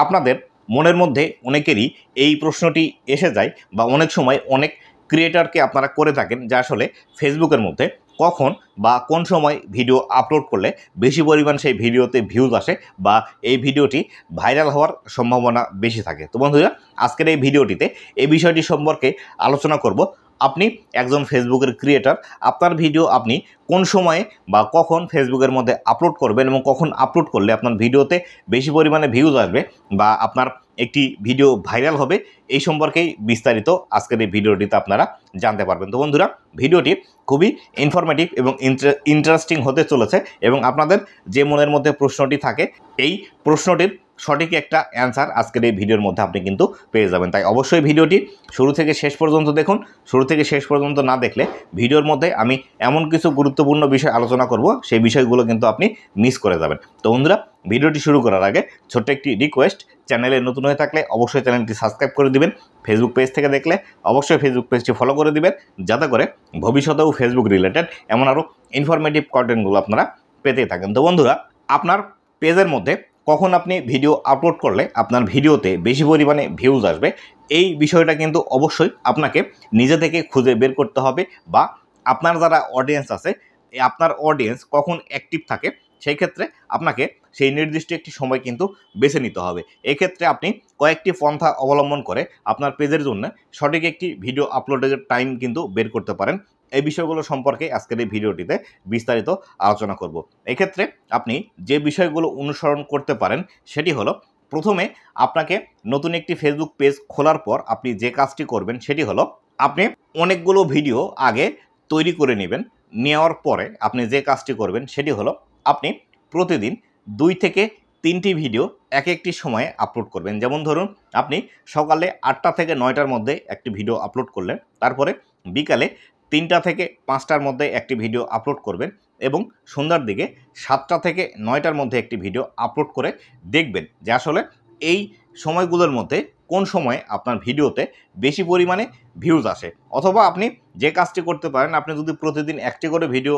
আপনাদের মনের মধ্যে অনেকেরই এই প্রশ্নটি এসে যায় বা অনেক সময় অনেক ক্রিয়েটরকে আপনারা করে থাকেন যে আসলে ফেসবুকের মধ্যে কখন বা কোন সময় ভিডিও আপলোড করলে বেশি পরিমাণ সেই ভিডিওতে ভিউজ আসে বা এই ভিডিওটি ভাইরাল হওয়ার সম্ভাবনা বেশি থাকে। তো বন্ধুরা, আজকের এই ভিডিওটিতে এই বিষয়টি সম্পর্কে আলোচনা করব। আপনি একজন ফেসবুকের ক্রিয়েটর, আপনার ভিডিও আপনি কোন সময়ে বা কখন ফেসবুকের মধ্যে আপলোড করবেন এবং কখন আপলোড করলে আপনার ভিডিওতে বেশি পরিমাণে ভিউজ আসবে বা আপনার একটি ভিডিও ভাইরাল হবে, এই সম্পর্কেই বিস্তারিত আজকের এই ভিডিওটিতে আপনারা জানতে পারবেন। তো বন্ধুরা, ভিডিওটি খুবই ইনফরমেটিভ এবং ইন্টারেস্টিং হতে চলেছে এবং আপনাদের যে মনের মধ্যে প্রশ্নটি থাকে এই প্রশ্নটির সঠিক একটা অ্যান্সার আজকের এই ভিডিওর মধ্যে আপনি কিন্তু পেয়ে যাবেন। তাই অবশ্যই ভিডিওটি শুরু থেকে শেষ পর্যন্ত দেখুন। শুরু থেকে শেষ পর্যন্ত না দেখলে ভিডিওর মধ্যে আমি এমন কিছু গুরুত্বপূর্ণ বিষয় আলোচনা করব, সেই বিষয়গুলো কিন্তু আপনি মিস করে যাবেন। তো বন্ধুরা, ভিডিওটি শুরু করার আগে ছোট্ট একটি রিকোয়েস্ট, চ্যানেলে নতুন হয়ে থাকলে অবশ্যই চ্যানেলটি সাবস্ক্রাইব করে দিবেন। ফেসবুক পেজ থেকে দেখলে অবশ্যই ফেসবুক পেজটি ফলো করে দিবেন, যাতে করে ভবিষ্যতেও ফেসবুক রিলেটেড এমন আরও ইনফরমেটিভ কন্টেন্টগুলো আপনারা পেতে থাকেন। তো বন্ধুরা, আপনার পেজের মধ্যে কখন আপনি ভিডিও আপলোড করলে আপনার ভিডিওতে বেশি পরিমাণে ভিউজ আসবে, এই বিষয়টা কিন্তু অবশ্যই আপনাকে নিজে থেকে খুঁজে বের করতে হবে বা আপনার যারা অডিয়েন্স আছে, আপনার অডিয়েন্স কখন অ্যাক্টিভ থাকে সেই ক্ষেত্রে আপনাকে সেই নির্দিষ্ট একটি সময় কিন্তু বেছে নিতে হবে। এক্ষেত্রে আপনি কয়েকটি পন্থা অবলম্বন করে আপনার পেজের জন্য সঠিক একটি ভিডিও আপলোডের টাইম কিন্তু বের করতে পারেন। এই বিষয়গুলো সম্পর্কে আজকের এই ভিডিওটিতে বিস্তারিত আলোচনা করব। এক্ষেত্রে আপনি যে বিষয়গুলো অনুসরণ করতে পারেন সেটি হলো, প্রথমে আপনাকে নতুন একটি ফেসবুক পেজ খোলার পর আপনি যে কাজটি করবেন সেটি হলো, আপনি অনেকগুলো ভিডিও আগে তৈরি করে নেবেন। নেওয়ার পরে আপনি যে কাজটি করবেন সেটি হলো, আপনি প্রতিদিন 2 থেকে 3টি ভিডিও এক একটি সময়ে আপলোড করবেন। যেমন ধরুন, আপনি সকালে 8টা থেকে 9টার মধ্যে একটি ভিডিও আপলোড করলেন, তারপরে বিকালে 3টা থেকে 5টার মধ্যে একটি ভিডিও আপলোড করবেন এবং সন্ধ্যার দিকে 7টা থেকে 9টার মধ্যে একটি ভিডিও আপলোড করে দেখবেন যে আসলে এই সময়গুলোর মধ্যে কোন সময়ে আপনার ভিডিওতে বেশি পরিমাণে ভিউজ আসে। অথবা আপনি যে কাজটি করতে পারেন, আপনি যদি প্রতিদিন একটি করে ভিডিও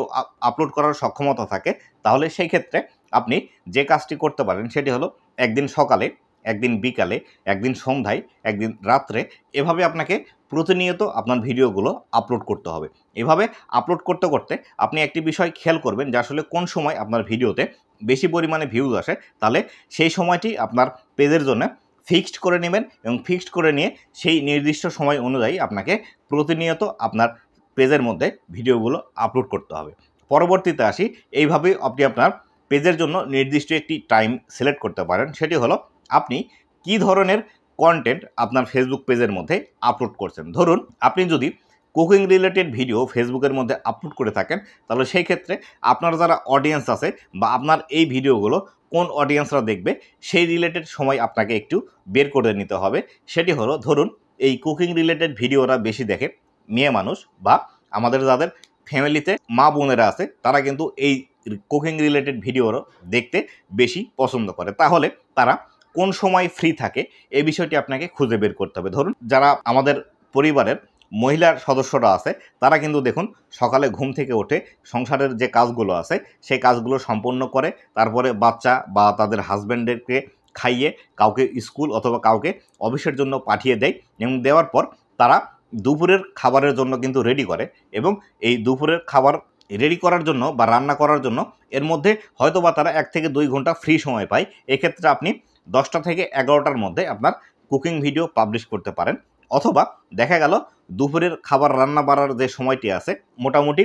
আপলোড করার সক্ষমতা থাকে, তাহলে সেই ক্ষেত্রে আপনি যে কাজটি করতে পারেন সেটি হলো, একদিন সকালে, একদিন বিকালে, একদিন সন্ধ্যায়, একদিন রাত্রে, এভাবে আপনাকে প্রতিনিয়ত আপনার ভিডিওগুলো আপলোড করতে হবে। এভাবে আপলোড করতে করতে আপনি একটি বিষয় খেয়াল করবেন যে আসলে কোন সময় আপনার ভিডিওতে বেশি পরিমাণে ভিউজ আসে, তাহলে সেই সময়টি আপনার পেজের জন্য ফিক্সড করে নেবেন এবং ফিক্সড করে নিয়ে সেই নির্দিষ্ট সময় অনুযায়ী আপনাকে প্রতিনিয়ত আপনার পেজের মধ্যে ভিডিওগুলো আপলোড করতে হবে। পরবর্তীতে আসি, এইভাবেই আপনি আপনার পেজের জন্য নির্দিষ্ট একটি টাইম সিলেক্ট করতে পারেন। সেটি হলো, আপনি কি ধরনের কন্টেন্ট আপনার ফেসবুক পেজের মধ্যে আপলোড করছেন। ধরুন, আপনি যদি কুকিং রিলেটেড ভিডিও ফেসবুকের মধ্যে আপলোড করে থাকেন, তাহলে সেই ক্ষেত্রে আপনার যারা অডিয়েন্স আছে বা আপনার এই ভিডিওগুলো কোন অডিয়েন্সরা দেখবে, সেই রিলেটেড সময় আপনাকে একটু বের করে নিতে হবে। সেটি হলো, ধরুন এই কুকিং রিলেটেড ভিডিওরা বেশি দেখে মেয়ে মানুষ বা আমাদের যাদের ফ্যামিলিতে মা বোনেরা আছে, তারা কিন্তু এই কুকিং রিলেটেড ভিডিওরও দেখতে বেশি পছন্দ করে। তাহলে তারা কোন সময় ফ্রি থাকে এই বিষয়টি আপনাকে খুঁজে বের করতে হবে। ধরুন, যারা আমাদের পরিবারের মহিলার সদস্যরা আছে, তারা কিন্তু দেখুন সকালে ঘুম থেকে ওঠে, সংসারের যে কাজগুলো আছে সেই কাজগুলো সম্পন্ন করে, তারপরে বাচ্চা বা তাদের হাজব্যান্ডেরকে খাইয়ে কাউকে স্কুল অথবা কাউকে অফিসের জন্য পাঠিয়ে দেয় এবং দেওয়ার পর তারা দুপুরের খাবারের জন্য কিন্তু রেডি করে এবং এই দুপুরের খাবার রেডি করার জন্য বা রান্না করার জন্য এর মধ্যে হয়তো বা তারা 1 থেকে 2 ঘন্টা ফ্রি সময় পায়। এক্ষেত্রে আপনি 10টা থেকে 11টার মধ্যে আপনার কুকিং ভিডিও পাবলিশ করতে পারেন। অথবা দেখা গেল দুপুরের খাবার রান্না বাড়ার যে সময়টি আছে, মোটামুটি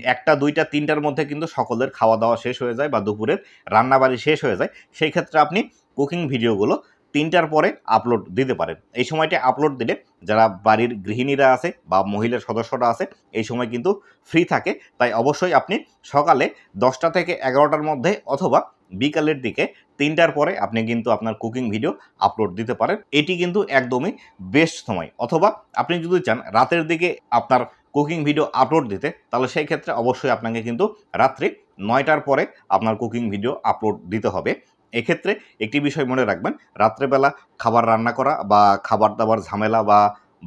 1টা, 2টা, 3টার মধ্যে কিন্তু সকলের খাওয়া দাওয়া শেষ হয়ে যায় বা দুপুরের রান্নাবাড়ি শেষ হয়ে যায়। সেই ক্ষেত্রে আপনি কুকিং ভিডিওগুলো 3টার পরে আপলোড দিতে পারেন। এই সময়টি আপলোড দিলে যারা বাড়ির গৃহিণীরা আছে বা মহিলার সদস্যরা আছে, এই সময় কিন্তু ফ্রি থাকে। তাই অবশ্যই আপনি সকালে 10টা থেকে 11টার মধ্যে অথবা বিকালের দিকে 3টার পরে আপনি কিন্তু আপনার কুকিং ভিডিও আপলোড দিতে পারেন। এটি কিন্তু একদমই বেস্ট সময়। অথবা আপনি যদি চান রাতের দিকে আপনার কুকিং ভিডিও আপলোড দিতে, তাহলে সেই ক্ষেত্রে অবশ্যই আপনাকে কিন্তু রাত্রি 9টার পরে আপনার কুকিং ভিডিও আপলোড দিতে হবে। এক্ষেত্রে একটি বিষয় মনে রাখবেন, রাত্রেবেলা খাবার রান্না করা বা খাবার দাবার ঝামেলা বা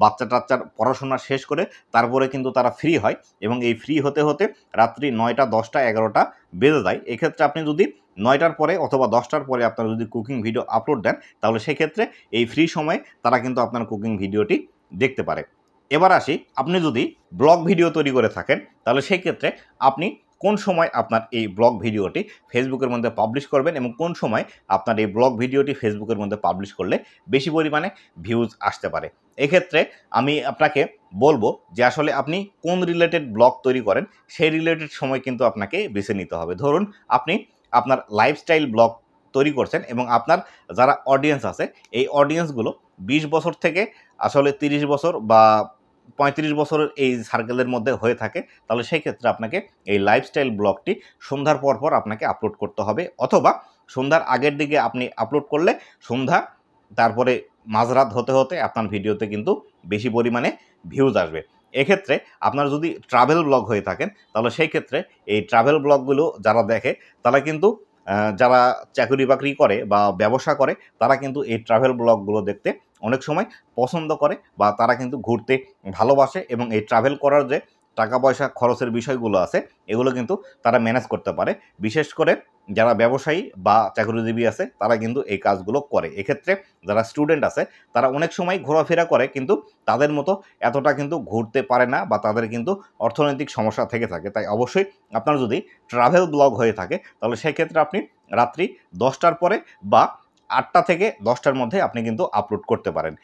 বাচ্চা টাচ্চার পড়াশোনা শেষ করে তারপরে কিন্তু তারা ফ্রি হয় এবং এই ফ্রি হতে হতে রাত্রি 9টা 10টা 11টা বেজে যায়। এক্ষেত্রে আপনি যদি 9টার পরে অথবা 10টার পরে আপনারা যদি কুকিং ভিডিও আপলোড দেন তাহলে সেক্ষেত্রে এই ফ্রি সময়ে তারা কিন্তু আপনার কুকিং ভিডিওটি দেখতে পারে। এবার আসি, আপনি যদি ব্লগ ভিডিও তৈরি করে থাকেন তাহলে সেই ক্ষেত্রে আপনি কোন সময় আপনার এই ব্লগ ভিডিওটি ফেসবুকের মধ্যে পাবলিশ করবেন এবং কোন সময় আপনার এই ব্লগ ভিডিওটি ফেসবুকের মধ্যে পাবলিশ করলে বেশি পরিমাণে ভিউজ আসতে পারে। এক্ষেত্রে আমি আপনাকে বলবো যে আসলে আপনি কোন রিলেটেড ব্লগ তৈরি করেন সেই রিলেটেড সময় কিন্তু আপনাকে বেছে নিতে হবে। ধরুন আপনি আপনার লাইফস্টাইল ব্লগ তৈরি করছেন এবং আপনার যারা অডিয়েন্স আছে এই অডিয়েন্সগুলো 20 বছর থেকে আসলে 30 বছর বা 35 বছরের এই সার্কেলের মধ্যে হয়ে থাকে, তাহলে সেই ক্ষেত্রে আপনাকে এই লাইফস্টাইল ব্লগটি সন্ধ্যার পর আপনাকে আপলোড করতে হবে, অথবা সন্ধ্যার আগের দিকে আপনি আপলোড করলে সন্ধ্যা তারপরে মাঝরাত হতে হতে আপনার ভিডিওতে কিন্তু বেশি পরিমাণে ভিউজ আসবে। এক্ষেত্রে আপনার যদি ট্রাভেল ব্লগ হয়ে থাকেন তাহলে সেই ক্ষেত্রে এই ট্রাভেল ব্লগগুলো যারা দেখে তারা কিন্তু যারা চাকরি বাকরি করে বা ব্যবসা করে তারা কিন্তু এই ট্রাভেল ব্লগগুলো দেখতে অনেক সময় পছন্দ করে বা তারা কিন্তু ঘুরতে ভালোবাসে এবং এই ট্রাভেল করার যে টাকা পয়সা খরচের বিষয়গুলো আছে এগুলো কিন্তু তারা ম্যানেজ করতে পারে। বিশেষ করে যারা ব্যবসায়ী বা চাকরিজীবী আছে তারা কিন্তু এই কাজগুলো করে। এক্ষেত্রে যারা স্টুডেন্ট আছে তারা অনেক সময় ঘোরাফেরা করে কিন্তু তাদের মতো এতটা কিন্তু ঘুরতে পারে না বা তাদের কিন্তু অর্থনৈতিক সমস্যা থেকে থাকে। তাই অবশ্যই আপনার যদি ট্রাভেল ব্লগ হয়ে থাকে তাহলে সেক্ষেত্রে আপনি রাত্রি 10টার পরে বা 8টা থেকে 10টার মধ্যে আপনি কিন্তু আপলোড করতে পারেন।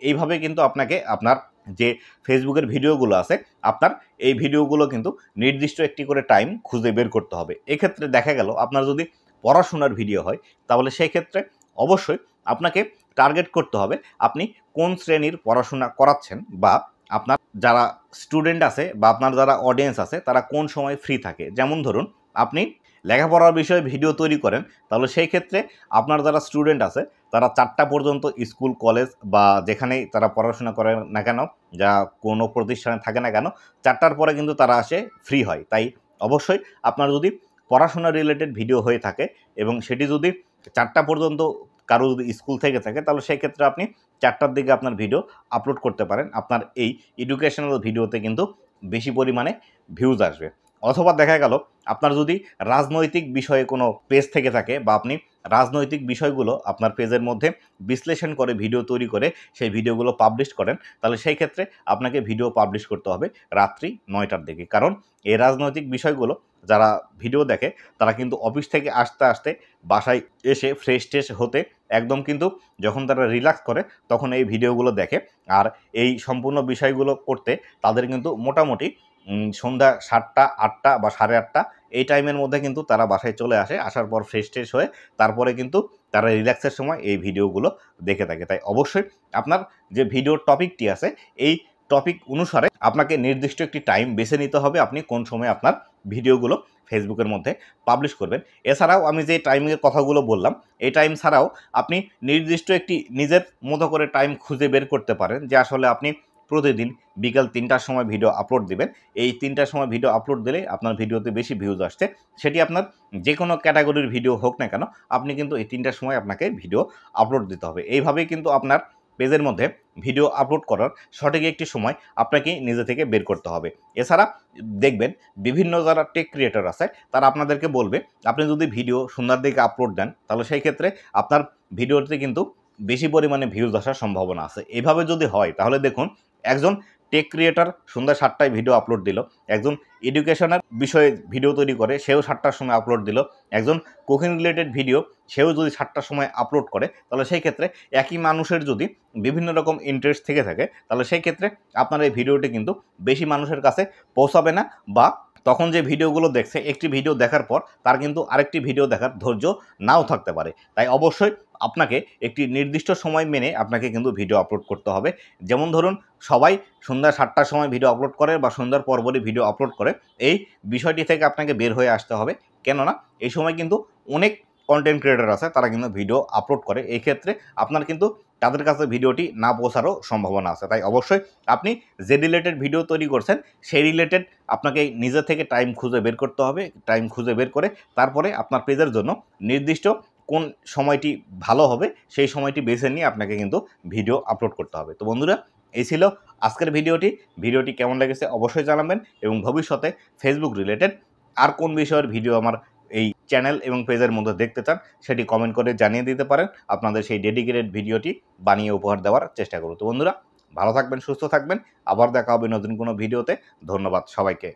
এইভাবে কিন্তু আপনাকে আপনার যে ফেসবুকের ভিডিওগুলো আছে আপনার এই ভিডিওগুলো কিন্তু নির্দিষ্ট একটি করে টাইম খুঁজে বের করতে হবে। এক্ষেত্রে দেখা গেল আপনার যদি পড়াশোনার ভিডিও হয় তাহলে সেই ক্ষেত্রে অবশ্যই আপনাকে টার্গেট করতে হবে আপনি কোন শ্রেণীর পড়াশোনা করাচ্ছেন বা আপনার যারা স্টুডেন্ট আছে বা আপনার যারা অডিয়েন্স আছে তারা কোন সময় ফ্রি থাকে। যেমন ধরুন আপনি লেখাপড়ার বিষয়ে ভিডিও তৈরি করেন তাহলে সেই ক্ষেত্রে আপনার যারা স্টুডেন্ট আছে তারা 4টা পর্যন্ত স্কুল কলেজ বা যেখানেই তারা পড়াশোনা করে না কেন, যা কোনো প্রতিষ্ঠানে থাকে না কেন, 4টার পরে কিন্তু তারা আসে ফ্রি হয়। তাই অবশ্যই আপনার যদি পড়াশোনা রিলেটেড ভিডিও হয়ে থাকে এবং সেটি যদি 4টা পর্যন্ত কারো যদি স্কুল থেকে থাকে তাহলে সেই ক্ষেত্রে আপনি 4টার দিকে আপনার ভিডিও আপলোড করতে পারেন। আপনার এই এডুকেশনাল ভিডিওতে কিন্তু বেশি পরিমাণে ভিউজ আসবে। অথবা দেখা গেল আপনার যদি রাজনৈতিক বিষয়ে কোনো পেজ থেকে থাকে বা আপনি রাজনৈতিক বিষয়গুলো আপনার পেজের মধ্যে বিশ্লেষণ করে ভিডিও তৈরি করে সেই ভিডিওগুলো পাবলিশ করেন তাহলে সেই ক্ষেত্রে আপনাকে ভিডিও পাবলিশ করতে হবে রাত্রি 9টার দিকে। কারণ এই রাজনৈতিক বিষয়গুলো যারা ভিডিও দেখে তারা কিন্তু অফিস থেকে আসতে আসতে বাসায় এসে ফ্রেশ ট্রেশ হতে একদম কিন্তু যখন তারা রিল্যাক্স করে তখন এই ভিডিওগুলো দেখে। আর এই সম্পূর্ণ বিষয়গুলো করতে তাদের কিন্তু মোটামুটি সন্ধ্যা 7টা 8টা বা 8:30 এই টাইমের মধ্যে কিন্তু তারা বাসায় চলে আসে। আসার পর ফ্রেশ ট্রেশ হয়ে তারপরে কিন্তু তারা রিল্যাক্সের সময় এই ভিডিওগুলো দেখে থাকে। তাই অবশ্যই আপনার যে ভিডিওর টপিকটি আছে এই টপিক অনুসারে আপনাকে নির্দিষ্ট একটি টাইম বেছে নিতে হবে আপনি কোন সময় আপনার ভিডিওগুলো ফেসবুকের মধ্যে পাবলিশ করবেন। এছাড়াও আমি যে টাইমের কথাগুলো বললাম এই টাইম ছাড়াও আপনি নির্দিষ্ট একটি নিজের মতো করে টাইম খুঁজে বের করতে পারেন যে আসলে আপনি প্রতিদিন বিকাল 3টার সময় ভিডিও আপলোড দিবেন। এই 3টার সময় ভিডিও আপলোড দিলে আপনার ভিডিওতে বেশি ভিউজ আসছে। সেটি আপনার যে কোনো ক্যাটাগরির ভিডিও হোক না কেন আপনি কিন্তু এই 3টার সময় আপনাকে ভিডিও আপলোড দিতে হবে। এইভাবেই কিন্তু আপনার পেজের মধ্যে ভিডিও আপলোড করার সঠিক একটি সময় আপনাকে নিজে থেকে বের করতে হবে। এছাড়া দেখবেন বিভিন্ন যারা টেক ক্রিয়েটর আছে তারা আপনাদেরকে বলবে আপনি যদি ভিডিও সন্ধ্যার দিকে আপলোড দেন তাহলে সেই ক্ষেত্রে আপনার ভিডিওতে কিন্তু বেশি পরিমাণে ভিউজ আসার সম্ভাবনা আছে। এভাবে যদি হয় তাহলে দেখুন একজন টেক ক্রিয়েটর সন্ধ্যা 7টায় ভিডিও আপলোড দিল, একজন এডুকেশনের বিষয়ে ভিডিও তৈরি করে সেও 7টার সময় আপলোড দিল, একজন কুকিং রিলেটেড ভিডিও সেও যদি 7টার সময় আপলোড করে তাহলে সেই ক্ষেত্রে একই মানুষের যদি বিভিন্ন রকম ইন্টারেস্ট থেকে থাকে তাহলে সেই ক্ষেত্রে আপনার এই ভিডিওটি কিন্তু বেশি মানুষের কাছে পৌঁছাবে না বা তখন যে ভিডিওগুলো দেখছে একটি ভিডিও দেখার পর তার কিন্তু আরেকটি ভিডিও দেখার ধৈর্য নাও থাকতে পারে। তাই অবশ্যই আপনাকে একটি নির্দিষ্ট সময় মেনে আপনাকে কিন্তু ভিডিও আপলোড করতে হবে। যেমন ধরুন সবাই সন্ধ্যা 7টার সময় ভিডিও আপলোড করে বা সন্ধ্যার পরপরই ভিডিও আপলোড করে, এই বিষয়টি থেকে আপনাকে বের হয়ে আসতে হবে। কেননা এই সময় কিন্তু অনেক কন্টেন্ট ক্রিয়েটর আছে তারা কিন্তু ভিডিও আপলোড করে, এই ক্ষেত্রে আপনার কিন্তু তাদের কাছে ভিডিওটি না পৌঁছারও সম্ভাবনা আছে। তাই অবশ্যই আপনি যে রিলেটেড ভিডিও তৈরি করছেন সেই রিলেটেড আপনাকে নিজে থেকে টাইম খুঁজে বের করতে হবে। টাইম খুঁজে বের করে তারপরে আপনার পেজের জন্য নির্দিষ্ট কোন সময়টি ভালো হবে সেই সময়টি বেছে নিয়ে আপনাকে কিন্তু ভিডিও আপলোড করতে হবে। তো বন্ধুরা এই ছিল আজকের ভিডিওটি কেমন লেগেছে অবশ্যই জানাবেন এবং ভবিষ্যতে ফেসবুক রিলেটেড আর কোন বিষয়ের ভিডিও আমার এই চ্যানেল এবং পেজের মধ্যে দেখতে চান সেটি কমেন্ট করে জানিয়ে দিতে পারেন। আপনাদের সেই ডেডিকেটেড ভিডিওটি বানিয়ে উপহার দেওয়ার চেষ্টা করব। তো বন্ধুরা, ভালো থাকবেন, সুস্থ থাকবেন। আবার দেখা হবে নতুন কোনো ভিডিওতে। ধন্যবাদ সবাইকে।